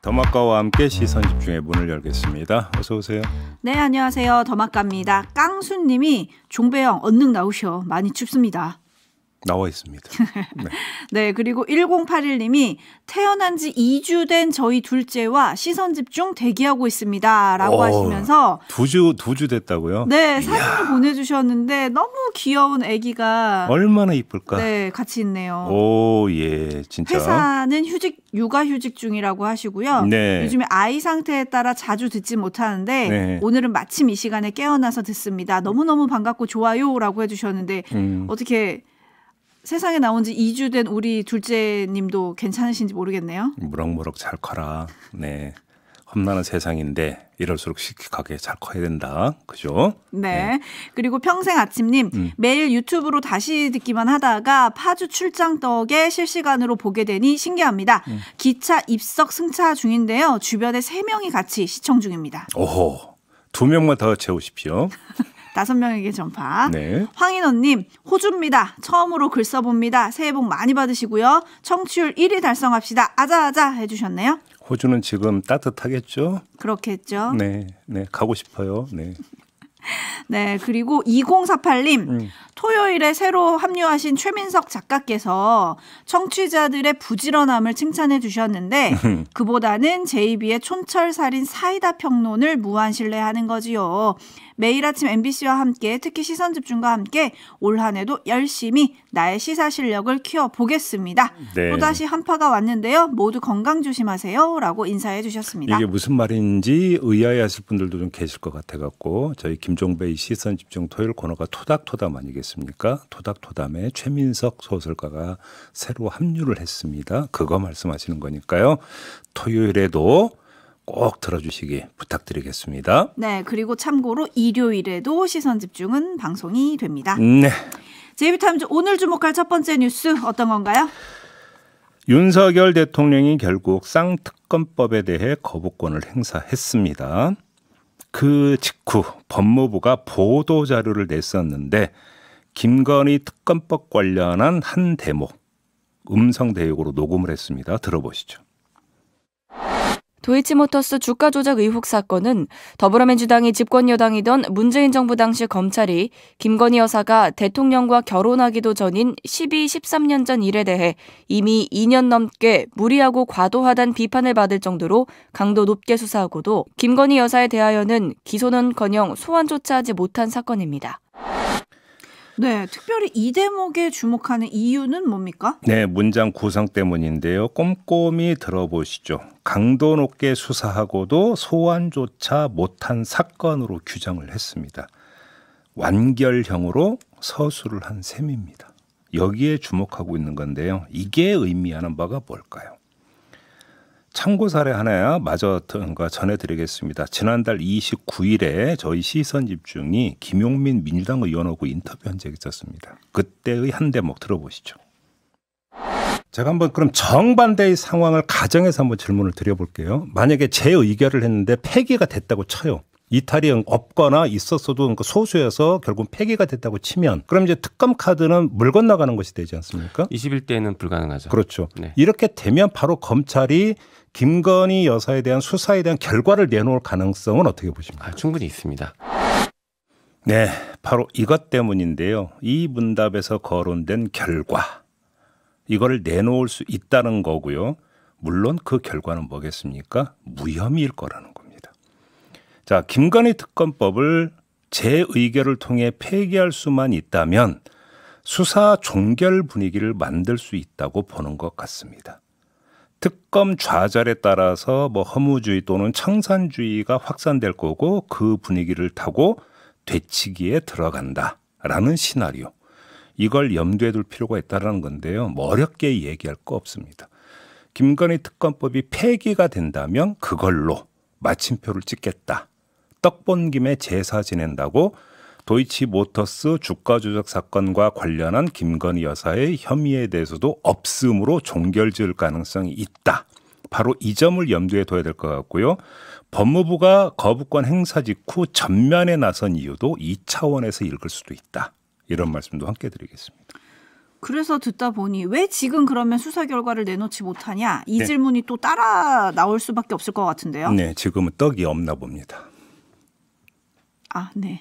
더마카와 함께 시선 집중의 문을 열겠습니다. 어서 오세요. 네, 안녕하세요. 더마카입니다. 깡수님이 종배형 얼른 나오셔. 많이 춥습니다. 나와 있습니다. 네. 네, 그리고 1081님이 태어난 지 2주 된 저희 둘째와 시선 집중 대기하고 있습니다. 라고 하시면서 두 주 됐다고요? 네, 사진을 보내주셨는데 너무 귀여운 아기가 얼마나 이쁠까? 네, 같이 있네요. 오, 예, 진짜. 회사는 육아휴직 중이라고 하시고요. 네. 요즘에 아이 상태에 따라 자주 듣지 못하는데 네. 오늘은 마침 이 시간에 깨어나서 듣습니다. 너무너무 반갑고 좋아요라고 해주셨는데 어떻게 세상에 나온 지 2주 된 우리 둘째님도 괜찮으신지 모르겠네요. 무럭무럭 잘 커라. 네. 험난한 세상인데 이럴수록 씩씩하게 잘 커야 된다. 그죠? 네. 그리고 평생 아침님 매일 유튜브로 다시 듣기만 하다가 파주 출장 덕에 실시간으로 보게 되니 신기합니다. 기차 입석 승차 중인데요. 주변에 3명이 같이 시청 중입니다. 오호. 2명만 더 채우십시오. 5명에게 전파. 네. 황인호님, 호주입니다. 처음으로 글 써봅니다. 새해 복 많이 받으시고요. 청취율 1위 달성합시다. 아자아자 해주셨네요. 호주는 지금 따뜻하겠죠? 그렇겠죠. 네, 네, 가고 싶어요. 네. 네, 그리고 2048님, 토요일에 새로 합류하신 최민석 작가께서 청취자들의 부지런함을 칭찬해 주셨는데 그보다는 JB의 촌철살인 사이다 평론을 무한신뢰하는 거지요. 매일 아침 MBC와 함께 특히 시선집중과 함께 올 한 해도 열심히 나의 시사 실력을 키워보겠습니다. 네. 또다시 한파가 왔는데요. 모두 건강 조심하세요. 라고 인사해 주셨습니다. 이게 무슨 말인지 의아해하실 분들도 좀 계실 것 같아갖고 저희 김종배의 시선집중 토요일 코너가 토닥토담 아니겠습니까? 토닥토담에 최민석 소설가가 새로 합류를 했습니다. 그거 말씀하시는 거니까요. 토요일에도 꼭 들어주시기 부탁드리겠습니다. 네, 그리고 참고로 일요일에도 시선집중은 방송이 됩니다. 네. JB타임즈 오늘 주목할 첫 번째 뉴스 어떤 건가요? 윤석열 대통령이 결국 쌍특검법에 대해 거부권을 행사했습니다. 그 직후 법무부가 보도자료를 냈었는데 김건희 특검법 관련한 한 대목 음성 대역으로 녹음을 했습니다. 들어보시죠. 도이치모터스 주가 조작 의혹 사건은 더불어민주당이 집권 여당이던 문재인 정부 당시 검찰이 김건희 여사가 대통령과 결혼하기도 전인 12, 13년 전 일에 대해 이미 2년 넘게 무리하고 과도하다는 비판을 받을 정도로 강도 높게 수사하고도 김건희 여사에 대하여는 기소는커녕 소환조차 하지 못한 사건입니다. 네, 특별히 이 대목에 주목하는 이유는 뭡니까? 네, 문장 구성 때문인데요. 꼼꼼히 들어보시죠. 강도 높게 수사하고도 소환조차 못한 사건으로 규정을 했습니다. 완결형으로 서술을 한 셈입니다. 여기에 주목하고 있는 건데요. 이게 의미하는 바가 뭘까요? 참고 사례 하나 마저 전해드리겠습니다. 지난달 29일에 저희 시선집중이 김용민 민주당 의원하고 인터뷰한 적이 있었습니다. 그때의 한 대목 들어보시죠. 제가 한번 그럼 정반대의 상황을 가정해서 한번 질문을 드려볼게요. 만약에 제 의결을 했는데 폐기가 됐다고 쳐요. 이탈이 없거나 있었어도 소수여서 결국 폐기가 됐다고 치면 그럼 이제 특검 카드는 물 건너가는 것이 되지 않습니까? 21대에는 불가능하죠. 그렇죠. 네. 이렇게 되면 바로 검찰이 김건희 여사에 대한 수사에 대한 결과를 내놓을 가능성은 어떻게 보십니까? 충분히 있습니다. 네, 바로 이것 때문인데요. 이 문답에서 거론된 결과 이거를 내놓을 수 있다는 거고요. 물론 그 결과는 뭐겠습니까? 무혐의일 거라는 겁니다. 자, 김건희 특검법을 제 의결을 통해 폐기할 수만 있다면 수사 종결 분위기를 만들 수 있다고 보는 것 같습니다. 특검 좌절에 따라서 허무주의 또는 청산주의가 확산될 거고 그 분위기를 타고 되치기에 들어간다라는 시나리오. 이걸 염두에 둘 필요가 있다는 건데요. 어렵게 얘기할 거 없습니다. 김건희 특검법이 폐기가 된다면 그걸로 마침표를 찍겠다. 떡 본 김에 제사 지낸다고 도이치모터스 주가 조작 사건과 관련한 김건희 여사의 혐의에 대해서도 없음으로 종결지을 가능성이 있다. 바로 이 점을 염두에 둬야 될 것 같고요. 법무부가 거부권 행사 직후 전면에 나선 이유도 이 차원에서 읽을 수도 있다. 이런 말씀도 함께 드리겠습니다. 그래서 듣다 보니 왜 지금 그러면 수사 결과를 내놓지 못하냐 이 네. 질문이 또 따라 나올 수밖에 없을 것 같은데요. 네, 지금은 떡이 없나 봅니다. 네.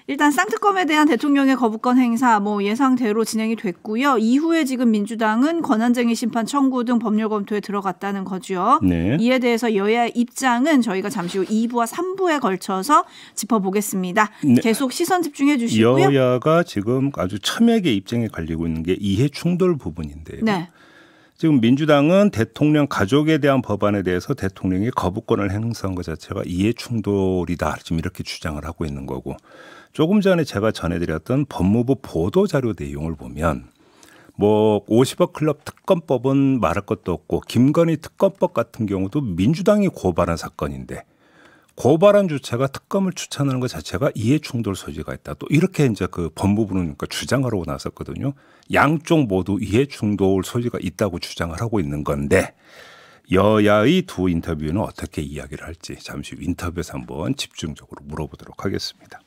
일단 쌍특검에 대한 대통령의 거부권 행사 예상대로 진행이 됐고요. 이후에 지금 민주당은 권한쟁의 심판 청구 등 법률 검토에 들어갔다는 거죠. 네. 이에 대해서 여야의 입장은 저희가 잠시 후 2부와 3부에 걸쳐서 짚어보겠습니다. 네. 계속 시선 집중해 주시고요. 여야가 지금 아주 첨예하게 입장이 갈리고 있는 게 이해 충돌 부분인데요. 네. 지금 민주당은 대통령 가족에 대한 법안에 대해서 대통령이 거부권을 행사한 것 자체가 이해 충돌이다. 지금 이렇게 주장을 하고 있는 거고, 조금 전에 제가 전해드렸던 법무부 보도자료 내용을 보면 50억 클럽 특검법은 말할 것도 없고 김건희 특검법 같은 경우도 민주당이 고발한 사건인데 고발한 주체가 특검을 추천하는 것 자체가 이해 충돌 소지가 있다. 또 이렇게 이제 그 법무부는 주장을 하고 나섰거든요. 양쪽 모두 이해 충돌 소지가 있다고 주장을 하고 있는 건데 여야의 두 인터뷰는 어떻게 이야기를 할지 잠시 후 인터뷰에서 한번 집중적으로 물어보도록 하겠습니다.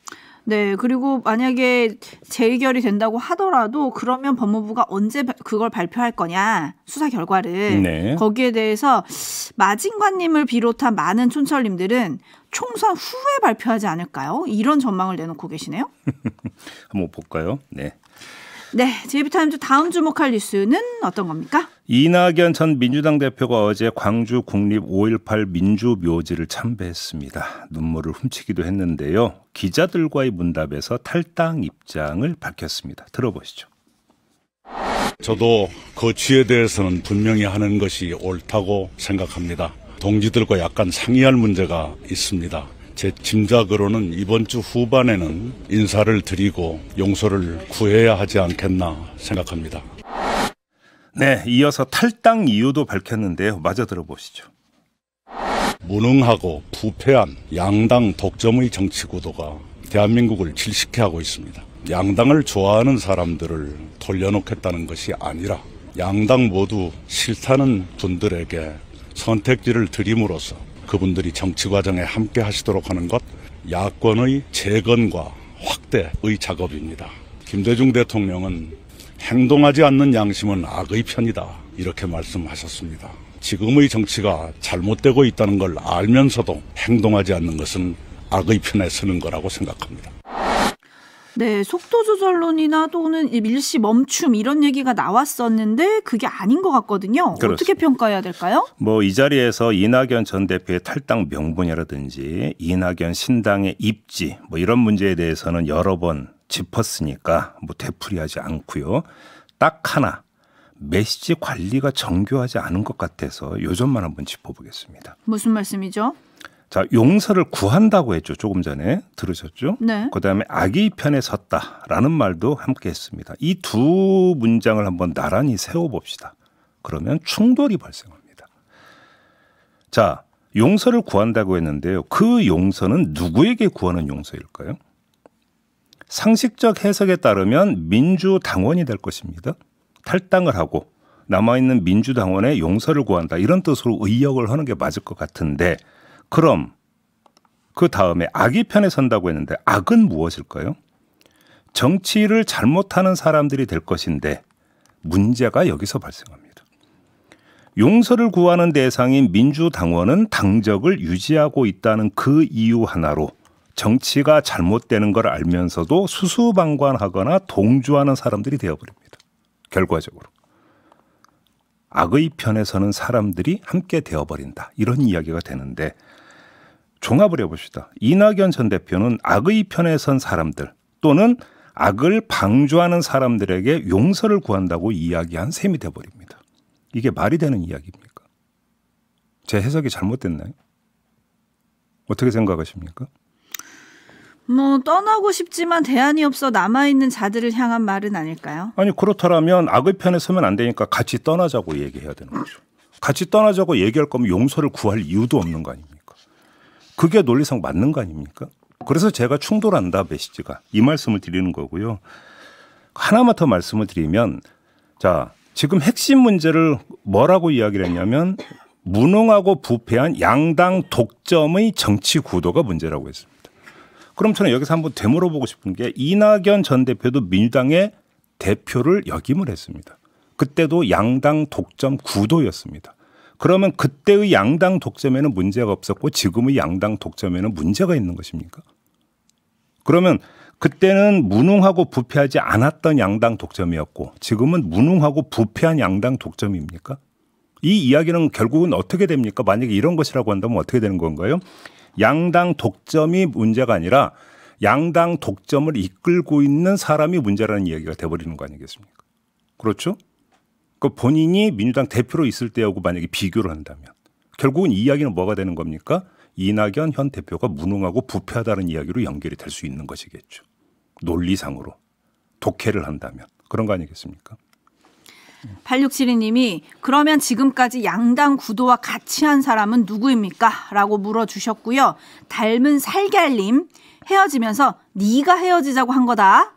네, 그리고 만약에 재의결이 된다고 하더라도 그러면 법무부가 언제 그걸 발표할 거냐, 수사 결과를. 네. 거기에 대해서 마진관님을 비롯한 많은 촌철님들은 총선 후에 발표하지 않을까요? 이런 전망을 내놓고 계시네요. 한번 볼까요? 네. 네, JB타임즈 다음 주목할 뉴스는 어떤 겁니까? 이낙연 전 민주당 대표가 어제 광주 국립 5.18 민주묘지를 참배했습니다. 눈물을 훔치기도 했는데요. 기자들과의 문답에서 탈당 입장을 밝혔습니다. 들어보시죠. 저도 거취에 대해서는 분명히 하는 것이 옳다고 생각합니다. 동지들과 약간 상의할 문제가 있습니다. 제 짐작으로는 이번 주 후반에는 인사를 드리고 용서를 구해야 하지 않겠나 생각합니다. 네, 이어서 탈당 이유도 밝혔는데요. 마저 들어보시죠. 무능하고 부패한 양당 독점의 정치 구도가 대한민국을 질식해 하고 있습니다. 양당을 좋아하는 사람들을 돌려놓겠다는 것이 아니라 양당 모두 싫다는 분들에게 선택지를 드림으로써 그분들이 정치 과정에 함께 하시도록 하는 것, 야권의 재건과 확대의 작업입니다. 김대중 대통령은 행동하지 않는 양심은 악의 편이다, 이렇게 말씀하셨습니다. 지금의 정치가 잘못되고 있다는 걸 알면서도 행동하지 않는 것은 악의 편에 서는 거라고 생각합니다. 네, 속도 조절론이나 또는 일시 멈춤 이런 얘기가 나왔었는데 그게 아닌 것 같거든요. 그렇습니다. 어떻게 평가해야 될까요? 이 자리에서 이낙연 전 대표의 탈당 명분이라든지 이낙연 신당의 입지 이런 문제에 대해서는 여러 번 짚었으니까 되풀이하지 않고요. 딱 하나, 메시지 관리가 정교하지 않은 것 같아서 요 점만 한번 짚어보겠습니다. 무슨 말씀이죠? 자, 용서를 구한다고 했죠. 조금 전에 들으셨죠? 네. 그다음에 악의 편에 섰다라는 말도 함께 했습니다. 이 두 문장을 한번 나란히 세워봅시다. 그러면 충돌이 발생합니다. 자, 용서를 구한다고 했는데요. 그 용서는 누구에게 구하는 용서일까요? 상식적 해석에 따르면 민주당원이 될 것입니다. 탈당을 하고 남아있는 민주당원의 용서를 구한다. 이런 뜻으로 의역을 하는 게 맞을 것 같은데 그럼 그 다음에 악의 편에 선다고 했는데 악은 무엇일까요? 정치를 잘못하는 사람들이 될 것인데 문제가 여기서 발생합니다. 용서를 구하는 대상인 민주당원은 당적을 유지하고 있다는 그 이유 하나로 정치가 잘못되는 걸 알면서도 수수방관하거나 동조하는 사람들이 되어버립니다. 결과적으로. 악의 편에 서는 사람들이 함께 되어버린다. 이런 이야기가 되는데 종합을 해봅시다. 이낙연 전 대표는 악의 편에 선 사람들 또는 악을 방조하는 사람들에게 용서를 구한다고 이야기한 셈이 되어버립니다. 이게 말이 되는 이야기입니까? 제 해석이 잘못됐나요? 어떻게 생각하십니까? 떠나고 싶지만 대안이 없어 남아있는 자들을 향한 말은 아닐까요? 아니 그렇다면 악의 편에 서면 안 되니까 같이 떠나자고 얘기해야 되는 거죠. 같이 떠나자고 얘기할 거면 용서를 구할 이유도 없는 거 아닙니까? 그게 논리상 맞는 거 아닙니까? 그래서 제가 충돌한다 메시지가 이 말씀을 드리는 거고요. 하나만 더 말씀을 드리면 자 지금 핵심 문제를 뭐라고 이야기를 했냐면 무능하고 부패한 양당 독점의 정치 구도가 문제라고 했습니다. 그럼 저는 여기서 한번 되물어보고 싶은 게 이낙연 전 대표도 민주당의 대표를 역임을 했습니다. 그때도 양당 독점 구도였습니다. 그러면 그때의 양당 독점에는 문제가 없었고 지금의 양당 독점에는 문제가 있는 것입니까? 그러면 그때는 무능하고 부패하지 않았던 양당 독점이었고 지금은 무능하고 부패한 양당 독점입니까? 이 이야기는 결국은 어떻게 됩니까? 만약에 이런 것이라고 한다면 어떻게 되는 건가요? 양당 독점이 문제가 아니라 양당 독점을 이끌고 있는 사람이 문제라는 이야기가 돼버리는 거 아니겠습니까? 그렇죠? 그 본인이 민주당 대표로 있을 때하고 만약에 비교를 한다면 결국은 이 이야기는 뭐가 되는 겁니까? 이낙연 현 대표가 무능하고 부패하다는 이야기로 연결이 될 수 있는 것이겠죠. 논리상으로 독해를 한다면 그런 거 아니겠습니까? 8672님이 그러면 지금까지 양당 구도와 같이 한 사람은 누구입니까? 라고 물어주셨고요. 닮은 살걀님 헤어지면서 네가 헤어지자고 한 거다.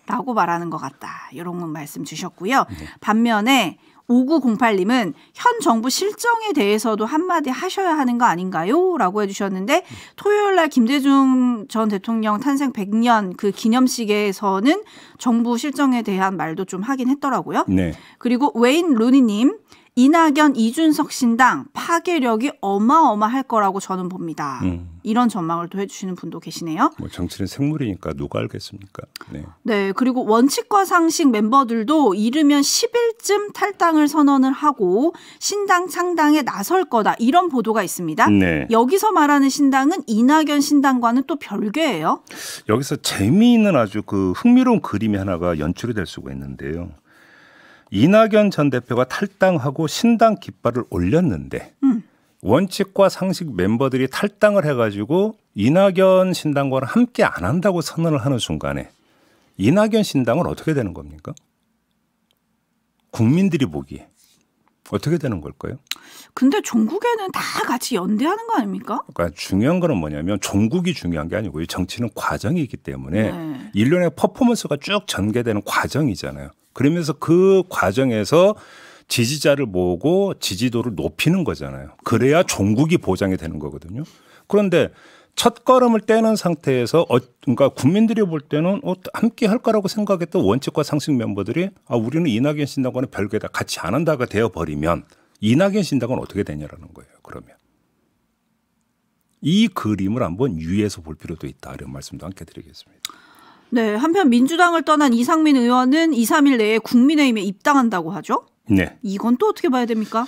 라고 말하는 것 같다. 이런 말씀 주셨고요. 반면에 5908님은 현 정부 실정에 대해서도 한마디 하셔야 하는 거 아닌가요? 라고 해주셨는데 토요일 날 김대중 전 대통령 탄생 100년 그 기념식에서는 정부 실정에 대한 말도 좀 하긴 했더라고요. 네. 그리고 웨인 루니님 이낙연 이준석 신당 파괴력이 어마어마할 거라고 저는 봅니다. 이런 전망을 또 해주시는 분도 계시네요. 뭐 정치는 생물이니까 누가 알겠습니까? 네. 네, 그리고 원칙과 상식 멤버들도 이르면 10일쯤 탈당을 선언을 하고 신당 창당에 나설 거다 이런 보도가 있습니다. 네. 여기서 말하는 신당은 이낙연 신당과는 또 별개예요. 여기서 재미있는 아주 그 흥미로운 그림이 하나가 연출이 될 수가 있는데요. 이낙연 전 대표가 탈당하고 신당 깃발을 올렸는데 원칙과 상식 멤버들이 탈당을 해가지고 이낙연 신당과는 함께 안 한다고 선언을 하는 순간에 이낙연 신당은 어떻게 되는 겁니까? 국민들이 보기에 어떻게 되는 걸까요? 근데 종국에는 다 같이 연대하는 거 아닙니까? 그러니까 중요한 거는 뭐냐면 종국이 중요한 게 아니고요. 정치는 과정이기 때문에 네. 일련의 퍼포먼스가 쭉 전개되는 과정이잖아요. 그러면서 그 과정에서 지지자를 모으고 지지도를 높이는 거잖아요. 그래야 종국이 보장이 되는 거거든요. 그런데 첫 걸음을 떼는 상태에서 그러니까 국민들이 볼 때는 함께 할 거라고 생각했던 원칙과 상식 멤버들이 우리는 이낙연 신당과는 별개다. 같이 안 한다가 되어버리면 이낙연 신당은 어떻게 되냐라는 거예요. 그러면. 이 그림을 한번 유의해서 볼 필요도 있다. 이런 말씀도 함께 드리겠습니다. 네, 한편 민주당을 떠난 이상민 의원은 2, 3일 내에 국민의힘에 입당한다고 하죠? 네. 이건 또 어떻게 봐야 됩니까?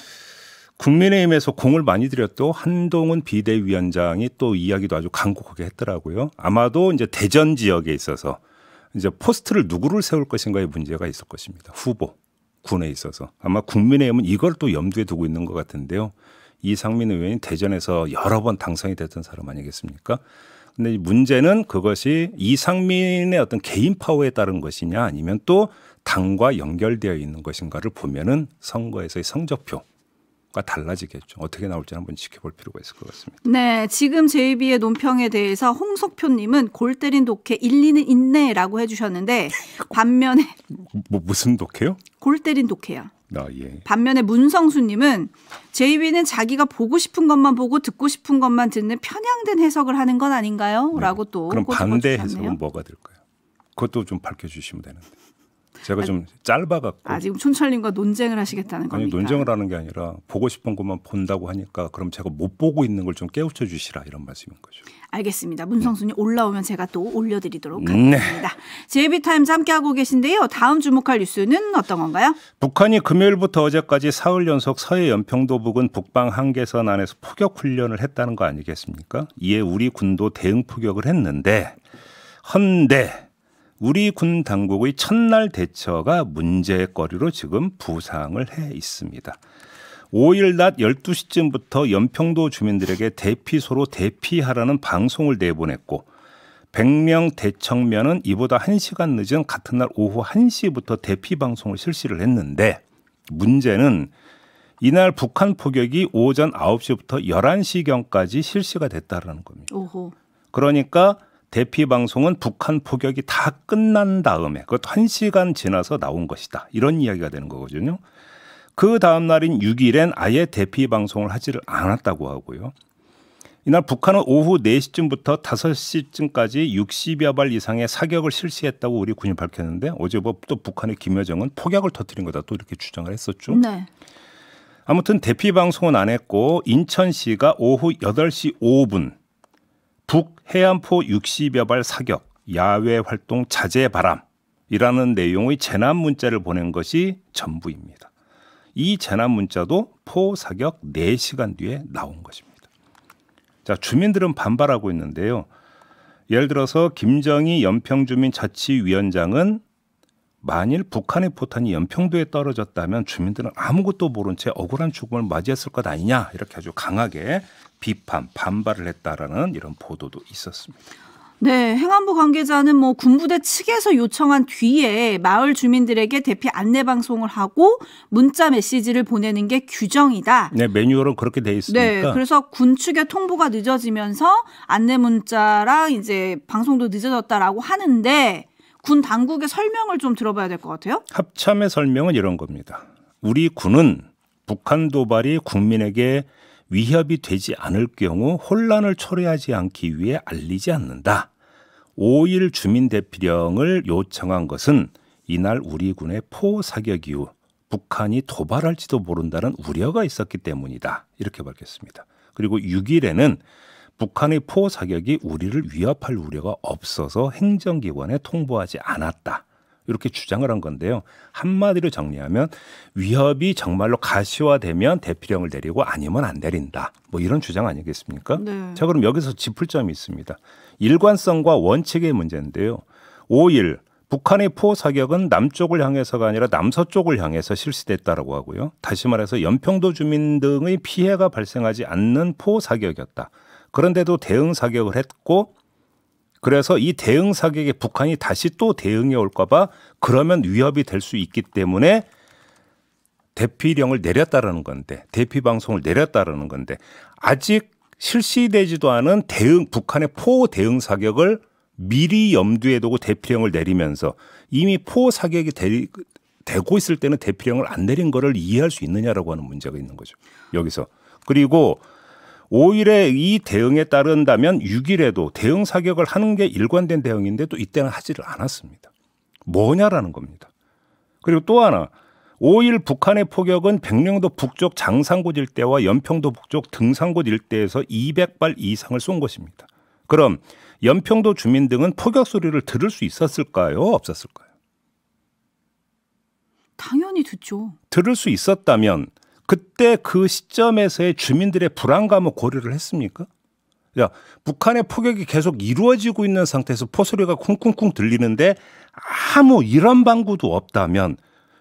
국민의힘에서 공을 많이 들였고 한동훈 비대위원장이 또 이야기도 아주 강곡하게 했더라고요. 아마도 이제 대전 지역에 있어서 이제 포스트를 누구를 세울 것인가의 문제가 있을 것입니다. 후보, 군에 있어서. 아마 국민의힘은 이걸 또 염두에 두고 있는 것 같은데요. 이상민 의원이 대전에서 여러 번 당선이 됐던 사람 아니겠습니까? 근데 문제는 그것이 이상민의 어떤 개인 파워에 따른 것이냐 아니면 또 당과 연결되어 있는 것인가를 보면은 선거에서의 성적표가 달라지겠죠. 어떻게 나올지 한번 지켜볼 필요가 있을 것 같습니다. 네, 지금 제이비의 논평에 대해서 홍석표님은 골 때린 독해 일리는 있네라고 해주셨는데 반면에 무슨 독해요? 골 때린 독해야. 예. 반면에 문성수님은 제이비는 자기가 보고 싶은 것만 보고 듣고 싶은 것만 듣는 편향된 해석을 하는 건 아닌가요? 네. 라고 또 그럼 반대 꼬집어주셨네요. 해석은 뭐가 될까요? 그것도 좀 밝혀주시면 되는데. 제가 좀 짧아갖고. 지금 촌철님과 논쟁을 하시겠다는 아니 겁니까? 논쟁을 하는 게 아니라 보고 싶은 것만 본다고 하니까 그럼 제가 못 보고 있는 걸 좀 깨우쳐 주시라 이런 말씀인 거죠. 알겠습니다. 문성수님 올라오면 제가 또 올려드리도록 네. 하겠습니다. 제이비타임즈 함께하고 계신데요. 다음 주목할 뉴스는 어떤 건가요? 북한이 금요일부터 어제까지 사흘 연속 서해 연평도 부근 북방 한계선 안에서 포격 훈련을 했다는 거 아니겠습니까? 이에 우리 군도 대응 포격을 했는데 헌데 우리 군 당국의 첫날 대처가 문제거리로 지금 부상을 해 있습니다. 5일 낮 12시쯤부터 연평도 주민들에게 대피소로 대피하라는 방송을 내보냈고 100명 대청면은 이보다 1시간 늦은 같은 날 오후 1시부터 대피 방송을 실시를 했는데 문제는 이날 북한 포격이 오전 9시부터 11시경까지 실시가 됐다는 겁니다. 오호. 그러니까 대피 방송은 북한 포격이 다 끝난 다음에 그것도 1시간 지나서 나온 것이다. 이런 이야기가 되는 거거든요. 그 다음 날인 6일엔 아예 대피 방송을 하지를 않았다고 하고요. 이날 북한은 오후 4시쯤부터 5시쯤까지 60여 발 이상의 사격을 실시했다고 우리 군이 밝혔는데 어제 또 북한의 김여정은 폭약을 터뜨린 거다 또 이렇게 주장을 했었죠. 네. 아무튼 대피 방송은 안 했고 인천시가 오후 8시 5분 북 해안포 60여 발 사격 야외 활동 자제 바람이라는 내용의 재난 문자를 보낸 것이 전부입니다. 이 재난 문자도 포 사격 4시간 뒤에 나온 것입니다. 자, 주민들은 반발하고 있는데요. 예를 들어서 김정희 연평주민자치위원장은 만일 북한의 포탄이 연평도에 떨어졌다면 주민들은 아무것도 모른 채 억울한 죽음을 맞이했을 것 아니냐 이렇게 아주 강하게 비판, 반발을 했다라는 이런 보도도 있었습니다. 네, 행안부 관계자는 뭐 군부대 측에서 요청한 뒤에 마을 주민들에게 대피 안내 방송을 하고 문자 메시지를 보내는 게 규정이다. 네, 매뉴얼은 그렇게 돼 있으니까. 네, 그래서 군 측의 통보가 늦어지면서 안내 문자랑 이제 방송도 늦어졌다라고 하는데 군 당국의 설명을 좀 들어봐야 될 것 같아요. 합참의 설명은 이런 겁니다. 우리 군은 북한 도발이 국민에게 위협이 되지 않을 경우 혼란을 초래하지 않기 위해 알리지 않는다. 5일 주민 대피령을 요청한 것은 이날 우리 군의 포 사격 이후 북한이 도발할지도 모른다는 우려가 있었기 때문이다. 이렇게 밝혔습니다. 그리고 6일에는 북한의 포 사격이 우리를 위협할 우려가 없어서 행정기관에 통보하지 않았다. 이렇게 주장을 한 건데요. 한마디로 정리하면 위협이 정말로 가시화되면 대피령을 내리고 아니면 안 내린다. 뭐 이런 주장 아니겠습니까? 네. 자, 그럼 여기서 짚을 점이 있습니다. 일관성과 원칙의 문제인데요. 5일 북한의 포 사격은 남쪽을 향해서가 아니라 남서쪽을 향해서 실시됐다라고 하고요. 다시 말해서 연평도 주민 등의 피해가 발생하지 않는 포 사격이었다. 그런데도 대응 사격을 했고 그래서 이 대응 사격에 북한이 다시 또 대응해 올까 봐 그러면 위협이 될 수 있기 때문에 대피령을 내렸다라는 건데 대피 방송을 내렸다라는 건데 아직 실시되지도 않은 북한의 포 대응 사격을 미리 염두에 두고 대피령을 내리면서 이미 포 사격이 되고 있을 때는 대피령을 안 내린 거를 이해할 수 있느냐라고 하는 문제가 있는 거죠. 여기서. 그리고 5일에 이 대응에 따른다면 6일에도 대응 사격을 하는 게 일관된 대응인데 또 이때는 하지를 않았습니다. 뭐냐라는 겁니다. 그리고 또 하나 5일 북한의 포격은 백령도 북쪽 장산곶 일대와 연평도 북쪽 등산곶 일대에서 200발 이상을 쏜 것입니다. 그럼 연평도 주민 등은 포격 소리를 들을 수 있었을까요? 없었을까요? 당연히 듣죠. 들을 수 있었다면 그때 그 시점에서의 주민들의 불안감을 고려를 했습니까? 야, 북한의 포격이 계속 이루어지고 있는 상태에서 포소리가 쿵쿵쿵 들리는데 아무 이런 방구도 없다면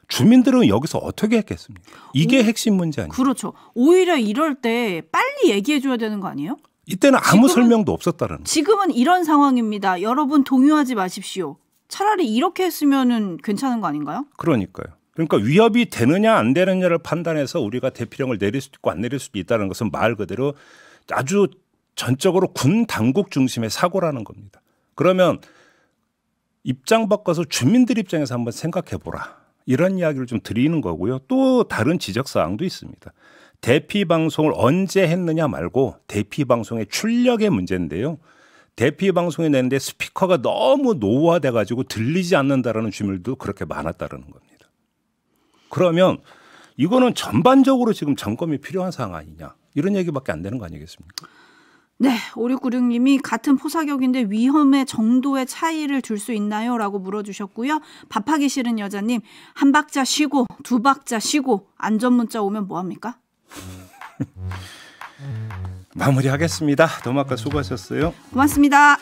주민들은 여기서 어떻게 했겠습니까? 이게 핵심 문제 아니에요? 그렇죠. 오히려 이럴 때 빨리 얘기해 줘야 되는 거 아니에요? 이때는 아무 설명도 없었다는 거예요. 지금은 이런 상황입니다. 여러분 동요하지 마십시오. 차라리 이렇게 했으면 괜찮은 거 아닌가요? 그러니까요. 그러니까 위협이 되느냐 안 되느냐를 판단해서 우리가 대피령을 내릴 수도 있고 안 내릴 수도 있다는 것은 말 그대로 아주 전적으로 군 당국 중심의 사고라는 겁니다. 그러면 입장 바꿔서 주민들 입장에서 한번 생각해 보라. 이런 이야기를 좀 드리는 거고요. 또 다른 지적사항도 있습니다. 대피 방송을 언제 했느냐 말고 대피 방송의 출력의 문제인데요. 대피 방송에 내는데 스피커가 너무 노후화돼 가지고 들리지 않는다라는 주민들도 그렇게 많았다는 겁니다. 그러면 이거는 전반적으로 지금 점검이 필요한 사항 아니냐. 이런 얘기밖에 안 되는 거 아니겠습니까? 네, 5696님이 같은 포사격인데 위험의 정도의 차이를 둘 수 있나요? 라고 물어주셨고요. 밥하기 싫은 여자님, 한 박자 쉬고 두 박자 쉬고 안전문자 오면 뭐합니까? 마무리하겠습니다. 도마카 수고하셨어요. 고맙습니다.